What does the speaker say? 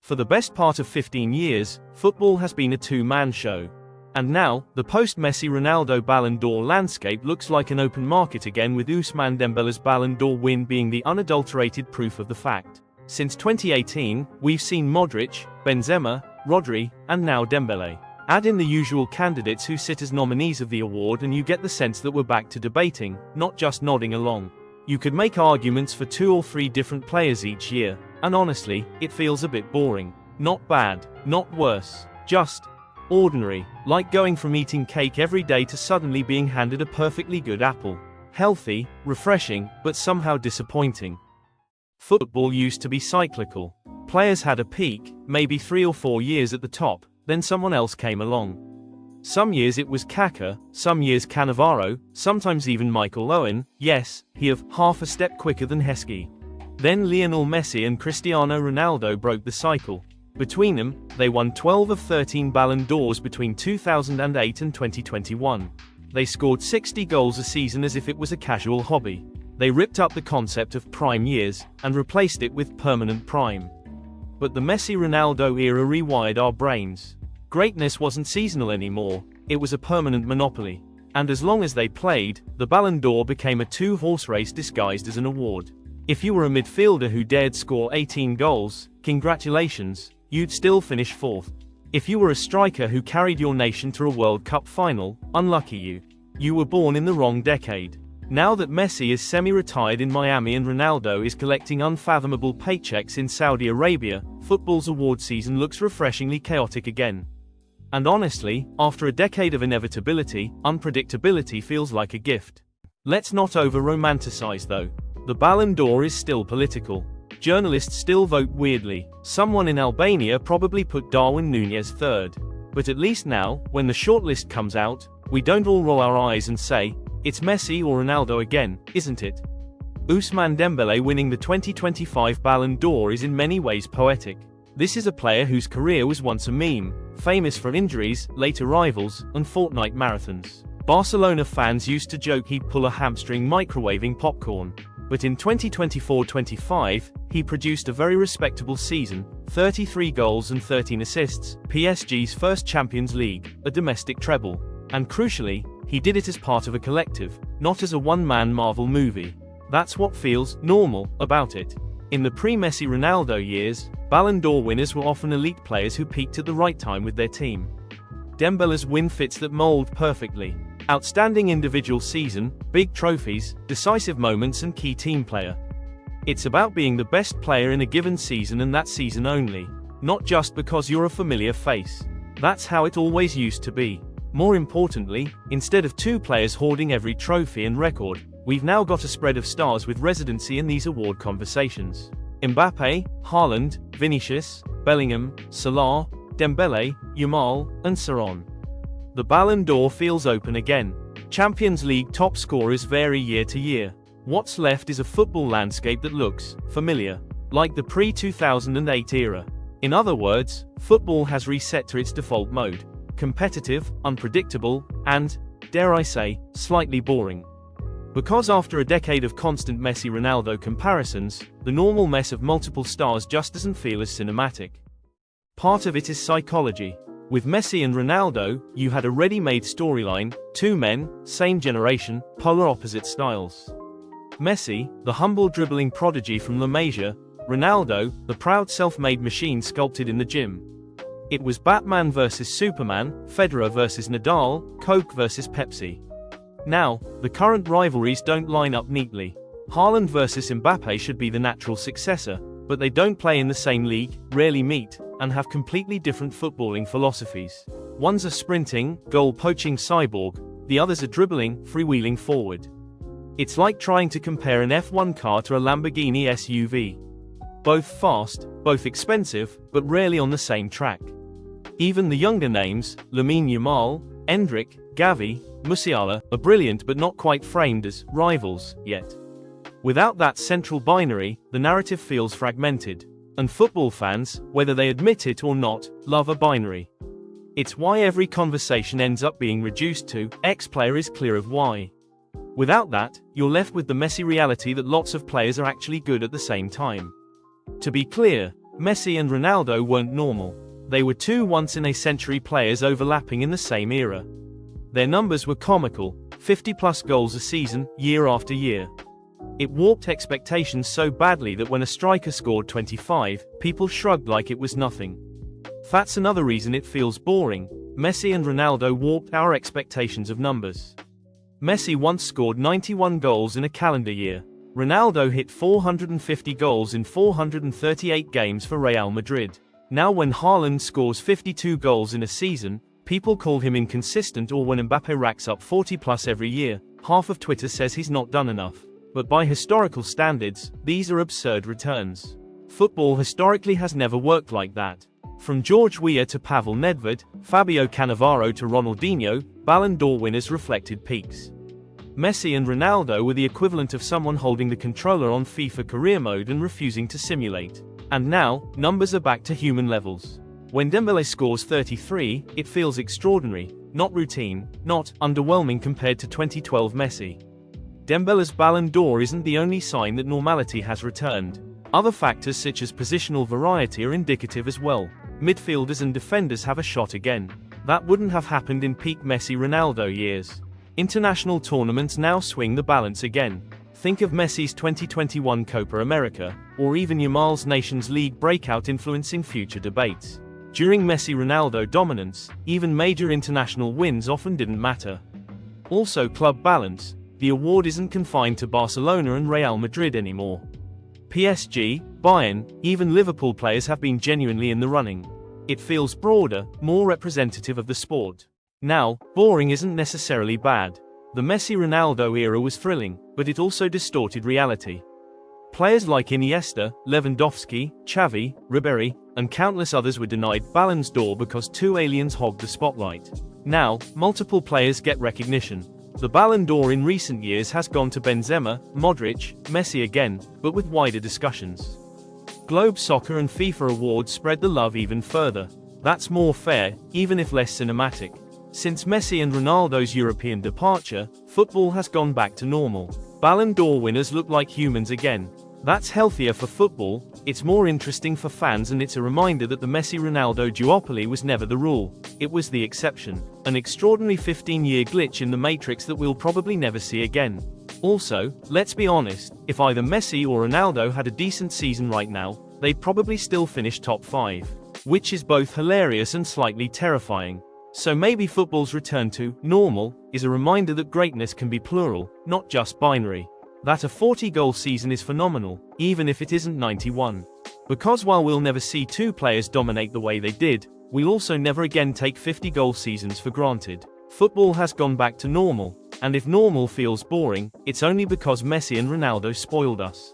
For the best part of 15 years, football has been a two-man show. And now, the post-Messi-Ronaldo Ballon d'Or landscape looks like an open market again, with Ousmane Dembele's Ballon d'Or win being the unadulterated proof of the fact. Since 2018, we've seen Modric, Benzema, Rodri, and now Dembele. Add in the usual candidates who sit as nominees of the award and you get the sense that we're back to debating, not just nodding along. You could make arguments for 2 or 3 different players each year, and honestly, it feels a bit boring. Not bad, not worse, just ordinary, like going from eating cake every day to suddenly being handed a perfectly good apple. Healthy, refreshing, but somehow disappointing. Football used to be cyclical. Players had a peak, maybe 3 or 4 years at the top, then someone else came along. Some years it was Kaká, some years Cannavaro, sometimes even Michael Owen, yes, he of half a step quicker than Heskey. Then Lionel Messi and Cristiano Ronaldo broke the cycle. Between them, they won 12 of 13 Ballon d'Ors between 2008 and 2021. They scored 60 goals a season as if it was a casual hobby. They ripped up the concept of prime years, and replaced it with permanent prime. But the Messi-Ronaldo era rewired our brains. Greatness wasn't seasonal anymore, it was a permanent monopoly. And as long as they played, the Ballon d'Or became a 2-horse race disguised as an award. If you were a midfielder who dared score 18 goals, congratulations, you'd still finish 4th. If you were a striker who carried your nation to a World Cup final, unlucky you. You were born in the wrong decade. Now that Messi is semi-retired in Miami and Ronaldo is collecting unfathomable paychecks in Saudi Arabia, football's award season looks refreshingly chaotic again. And honestly, after a decade of inevitability, unpredictability feels like a gift. Let's not over-romanticize though. The Ballon d'Or is still political. Journalists still vote weirdly. Someone in Albania probably put Darwin Núñez 3rd. But at least now, when the shortlist comes out, we don't all roll our eyes and say, it's Messi or Ronaldo again, isn't it? Ousmane Dembele winning the 2025 Ballon d'Or is in many ways poetic. This is a player whose career was once a meme, famous for injuries, late arrivals, and fortnight marathons. Barcelona fans used to joke he'd pull a hamstring microwaving popcorn. But in 2024-25, he produced a very respectable season, 33 goals and 13 assists, PSG's first Champions League, a domestic treble. And crucially, he did it as part of a collective, not as a one-man Marvel movie. That's what feels normal about it. In the pre-Messi Ronaldo years, Ballon d'Or winners were often elite players who peaked at the right time with their team. Dembele's win fits that mold perfectly. Outstanding individual season, big trophies, decisive moments and key team player. It's about being the best player in a given season and that season only. Not just because you're a familiar face. That's how it always used to be. More importantly, instead of 2 players hoarding every trophy and record, we've now got a spread of stars with residency in these award conversations. Mbappe, Haaland, Vinicius, Bellingham, Salah, Dembele, Yamal, and so on. The Ballon d'Or feels open again. Champions League top scorers vary year to year. What's left is a football landscape that looks familiar, like the pre-2008 era. In other words, football has reset to its default mode. Competitive, unpredictable, and, dare I say, slightly boring. Because after a decade of constant Messi-Ronaldo comparisons, the normal mess of multiple stars just doesn't feel as cinematic. Part of it is psychology. With Messi and Ronaldo, you had a ready-made storyline, 2 men, same generation, polar opposite styles. Messi, the humble dribbling prodigy from La Masia, Ronaldo, the proud self-made machine sculpted in the gym. It was Batman versus Superman, Federer versus Nadal, Coke versus Pepsi. Now, the current rivalries don't line up neatly. Haaland versus Mbappe should be the natural successor, but they don't play in the same league, rarely meet, and have completely different footballing philosophies. One's a sprinting, goal-poaching cyborg, the other's a dribbling, freewheeling forward. It's like trying to compare an F1 car to a Lamborghini SUV. Both fast, both expensive, but rarely on the same track. Even the younger names, Lamine Yamal, Endrick, Gavi, Musiala, are brilliant but not quite framed as rivals yet. Without that central binary, the narrative feels fragmented. And football fans, whether they admit it or not, love a binary. It's why every conversation ends up being reduced to, X player is clear of Y. Without that, you're left with the messy reality that lots of players are actually good at the same time. To be clear, Messi and Ronaldo weren't normal. They were two once-in-a-century players overlapping in the same era. Their numbers were comical, 50-plus goals a season, year after year. It warped expectations so badly that when a striker scored 25, people shrugged like it was nothing. That's another reason it feels boring. Messi and Ronaldo warped our expectations of numbers. Messi once scored 91 goals in a calendar year. Ronaldo hit 450 goals in 438 games for Real Madrid. Now when Haaland scores 52 goals in a season, people call him inconsistent, or when Mbappe racks up 40+ every year, half of Twitter says he's not done enough. But by historical standards, these are absurd returns. Football historically has never worked like that. From George Weah to Pavel Nedved, Fabio Cannavaro to Ronaldinho, Ballon d'Or winners reflected peaks. Messi and Ronaldo were the equivalent of someone holding the controller on FIFA career mode and refusing to simulate. And now, numbers are back to human levels. When Dembele scores 33, it feels extraordinary, not routine, not underwhelming compared to 2012 Messi. Dembele's Ballon d'Or isn't the only sign that normality has returned. Other factors such as positional variety are indicative as well. Midfielders and defenders have a shot again. That wouldn't have happened in peak Messi-Ronaldo years. International tournaments now swing the balance again. Think of Messi's 2021 Copa America, or even Yamal's Nations League breakout influencing future debates. During Messi-Ronaldo dominance, even major international wins often didn't matter. Also club balance. The award isn't confined to Barcelona and Real Madrid anymore. PSG, Bayern, even Liverpool players have been genuinely in the running. It feels broader, more representative of the sport. Now, boring isn't necessarily bad. The Messi-Ronaldo era was thrilling, but it also distorted reality. Players like Iniesta, Lewandowski, Xavi, Ribéry, and countless others were denied Ballon d'Or because two aliens hogged the spotlight. Now, multiple players get recognition. The Ballon d'Or in recent years has gone to Benzema, Modric, Messi again, but with wider discussions. Globe Soccer and FIFA awards spread the love even further. That's more fair, even if less cinematic. Since Messi and Ronaldo's European departure, football has gone back to normal. Ballon d'Or winners look like humans again. That's healthier for football, it's more interesting for fans, and it's a reminder that the Messi-Ronaldo duopoly was never the rule, it was the exception. An extraordinary 15-year glitch in the matrix that we'll probably never see again. Also, let's be honest, if either Messi or Ronaldo had a decent season right now, they'd probably still finish top 5. Which is both hilarious and slightly terrifying. So maybe football's return to normal is a reminder that greatness can be plural, not just binary. That a 40-goal season is phenomenal, even if it isn't 91. Because while we'll never see two players dominate the way they did, we'll also never again take 50-goal seasons for granted. Football has gone back to normal, and if normal feels boring, it's only because Messi and Ronaldo spoiled us.